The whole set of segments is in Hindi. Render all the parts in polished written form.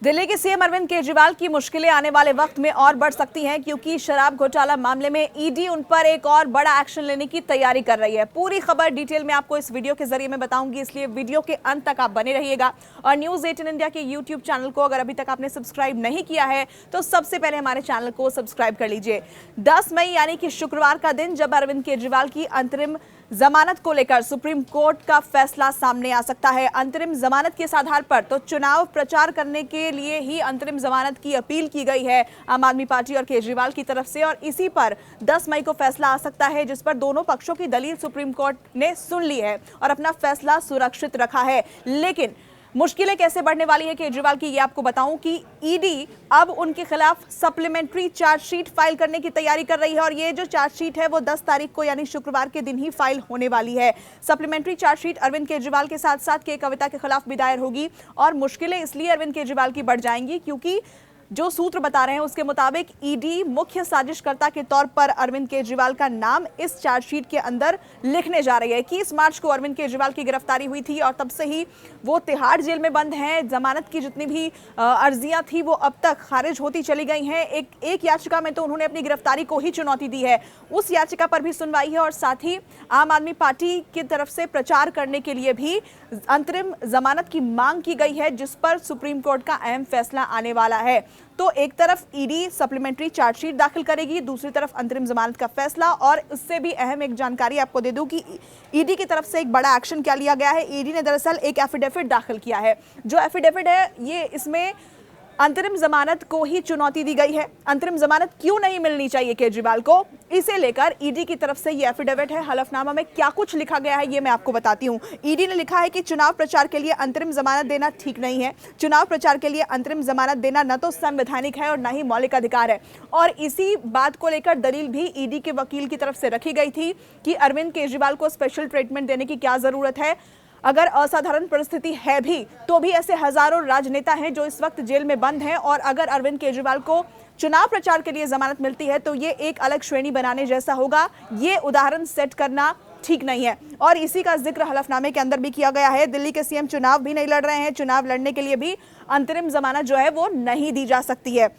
दिल्ली के सीएम अरविंद केजरीवाल की मुश्किलें आने वाले वक्त में और बढ़ सकती हैं, क्योंकि शराब घोटाला मामले में ईडी उन पर एक और बड़ा एक्शन लेने की तैयारी कर रही है। पूरी खबर डिटेल में आपको इस वीडियो के जरिए मैं बताऊंगी, इसलिए वीडियो के अंत तक आप बने रहिएगा। और न्यूज 18 इंडिया के यूट्यूब चैनल को अगर अभी तक आपने सब्सक्राइब नहीं किया है तो सबसे पहले हमारे चैनल को सब्सक्राइब कर लीजिए। 10 मई यानी कि शुक्रवार का दिन, जब अरविंद केजरीवाल की अंतरिम जमानत को लेकर सुप्रीम कोर्ट का फैसला सामने आ सकता है। अंतरिम जमानत के आधार पर तो चुनाव प्रचार करने के लिए ही अंतरिम जमानत की अपील की गई है आम आदमी पार्टी और केजरीवाल की तरफ से, और इसी पर 10 मई को फैसला आ सकता है, जिस पर दोनों पक्षों की दलील सुप्रीम कोर्ट ने सुन ली है और अपना फैसला सुरक्षित रखा है। लेकिन मुश्किलें कैसे बढ़ने वाली है केजरीवाल की, ये आपको बताऊं कि ईडी अब उनके खिलाफ सप्लीमेंट्री चार्जशीट फाइल करने की तैयारी कर रही है, और ये जो चार्जशीट है वो 10 तारीख को यानी शुक्रवार के दिन ही फाइल होने वाली है। सप्लीमेंट्री चार्जशीट अरविंद केजरीवाल के साथ साथ के कविता के खिलाफ भी दायर होगी, और मुश्किलें इसलिए अरविंद केजरीवाल की बढ़ जाएंगी क्योंकि जो सूत्र बता रहे हैं उसके मुताबिक ईडी मुख्य साजिशकर्ता के तौर पर अरविंद केजरीवाल का नाम इस चार्जशीट के अंदर लिखने जा रही है। 21 मार्च को अरविंद केजरीवाल की गिरफ्तारी हुई थी और तब से ही वो तिहाड़ जेल में बंद हैं। जमानत की जितनी भी अर्जियां थी वो अब तक खारिज होती चली गई हैं। एक याचिका में तो उन्होंने अपनी गिरफ्तारी को ही चुनौती दी है, उस याचिका पर भी सुनवाई है, और साथ ही आम आदमी पार्टी की तरफ से प्रचार करने के लिए भी अंतरिम जमानत की मांग की गई है, जिस पर सुप्रीम कोर्ट का अहम फैसला आने वाला है। तो एक तरफ ईडी सप्लीमेंट्री चार्जशीट दाखिल करेगी, दूसरी तरफ अंतरिम जमानत का फैसला। और इससे भी अहम एक जानकारी आपको दे दूं कि ईडी की तरफ से एक बड़ा एक्शन क्या लिया गया है। ईडी ने दरअसल एक एफिडेविट दाखिल किया है। जो एफिडेविट है ये इसमें अंतरिम जमानत को ही चुनौती दी गई है। अंतरिम जमानत क्यों नहीं मिलनी चाहिए केजरीवाल को, इसे लेकर ईडी की तरफ से ये एफिडेविट है। हलफनामा में क्या कुछ लिखा गया है ये मैं आपको बताती हूँ। ईडी ने लिखा है कि चुनाव प्रचार के लिए अंतरिम जमानत देना ठीक नहीं है। चुनाव प्रचार के लिए अंतरिम जमानत देना न तो संवैधानिक है और न ही मौलिक अधिकार है। और इसी बात को लेकर दलील भी ईडी के वकील की तरफ से रखी गई थी कि अरविंद केजरीवाल को स्पेशल ट्रीटमेंट देने की क्या जरूरत है। अगर असाधारण परिस्थिति है भी तो भी ऐसे हजारों राजनेता हैं जो इस वक्त जेल में बंद हैं, और अगर अरविंद केजरीवाल को चुनाव प्रचार के लिए जमानत मिलती है तो ये एक अलग श्रेणी बनाने जैसा होगा। ये उदाहरण सेट करना ठीक नहीं है, और इसी का जिक्र हलफनामे के अंदर भी किया गया है। दिल्ली के सीएम चुनाव भी नहीं लड़ रहे हैं, चुनाव लड़ने के लिए भी अंतरिम जमानत जो है वो नहीं दी जा सकती है।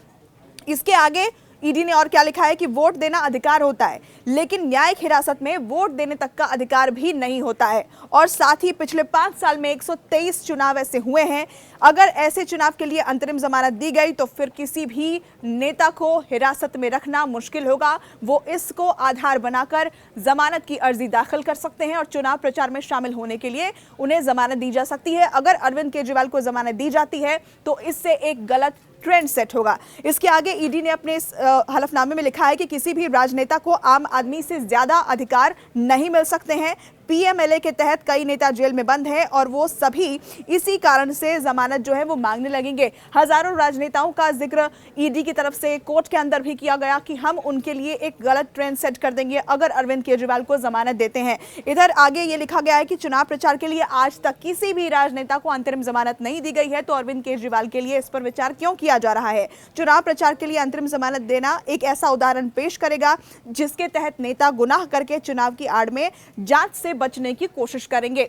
इसके आगे ईडी ने और क्या लिखा है कि वोट देना अधिकार होता है, लेकिन न्यायिक हिरासत में वोट देने तक का अधिकार भी नहीं होता है। और साथ ही पिछले 5 साल में 123 चुनाव ऐसे हुए हैं। अगर ऐसे चुनाव के लिए अंतरिम जमानत दी गई तो फिर किसी भी नेता को हिरासत में रखना मुश्किल होगा। वो इसको आधार बनाकर जमानत की अर्जी दाखिल कर सकते हैं और चुनाव प्रचार में शामिल होने के लिए उन्हें जमानत दी जा सकती है। अगर अरविंद केजरीवाल को जमानत दी जाती है तो इससे एक गलत ट्रेंड सेट होगा। इसके आगे ईडी ने अपने इस हलफनामे में लिखा है कि किसी भी राजनेता को आम आदमी से ज्यादा अधिकार नहीं मिल सकते हैं। पीएमएलए के तहत कई नेता जेल में बंद हैं और वो सभी इसी कारण से जमानत जो है वो मांगने लगेंगे। हजारों राजनेताओं का जिक्र ईडी की तरफ से कोर्ट के अंदर भी किया गया कि हम उनके लिए एक गलत ट्रेंड सेट कर देंगे अगर अरविंद केजरीवाल को जमानत देते हैं। इधर आगे ये लिखा गया है कि चुनाव प्रचार के लिए आज तक किसी भी राजनेता को अंतरिम जमानत नहीं दी गई है, तो अरविंद केजरीवाल के लिए इस पर विचार क्यों किया जा रहा है। चुनाव प्रचार के लिए अंतरिम जमानत देना एक ऐसा उदाहरण पेश करेगा जिसके तहत नेता गुनाह करके चुनाव की आड़ में जांच से बचने की कोशिश करेंगे।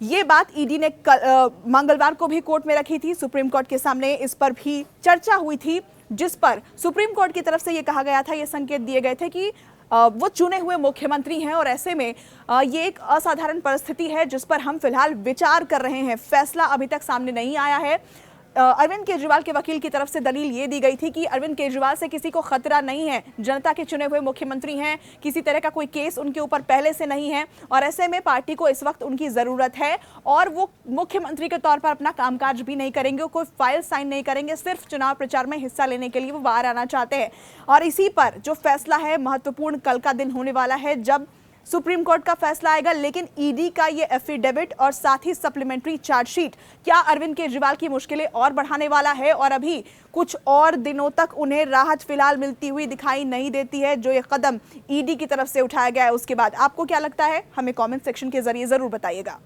ये बात ईडी ने मंगलवार को भी कोर्ट में रखी थी, सुप्रीम कोर्ट के सामने इस पर भी चर्चा हुई थी, जिस पर सुप्रीम कोर्ट की तरफ से ये कहा गया था, ये संकेत दिए गए थे कि वो चुने हुए मुख्यमंत्री हैं और ऐसे में ये एक असाधारण परिस्थिति है जिस पर हम फिलहाल विचार कर रहे हैं। फैसला अभी तक सामने नहीं आया है। अरविंद केजरीवाल के वकील की तरफ से दलील ये दी गई थी कि अरविंद केजरीवाल से किसी को खतरा नहीं है, जनता के चुने हुए मुख्यमंत्री हैं, किसी तरह का कोई केस उनके ऊपर पहले से नहीं है, और ऐसे में पार्टी को इस वक्त उनकी जरूरत है और वो मुख्यमंत्री के तौर पर अपना कामकाज भी नहीं करेंगे, कोई फाइल साइन नहीं करेंगे, सिर्फ चुनाव प्रचार में हिस्सा लेने के लिए वो बाहर आना चाहते हैं। और इसी पर जो फैसला है महत्वपूर्ण कल का दिन होने वाला है जब सुप्रीम कोर्ट का फैसला आएगा। लेकिन ईडी का ये एफिडेविट और साथ ही सप्लीमेंट्री चार्जशीट क्या अरविंद केजरीवाल की मुश्किलें और बढ़ाने वाला है, और अभी कुछ और दिनों तक उन्हें राहत फिलहाल मिलती हुई दिखाई नहीं देती है जो ये कदम ईडी की तरफ से उठाया गया है। उसके बाद आपको क्या लगता है, हमें कमेंट सेक्शन के जरिए जरूर बताइएगा।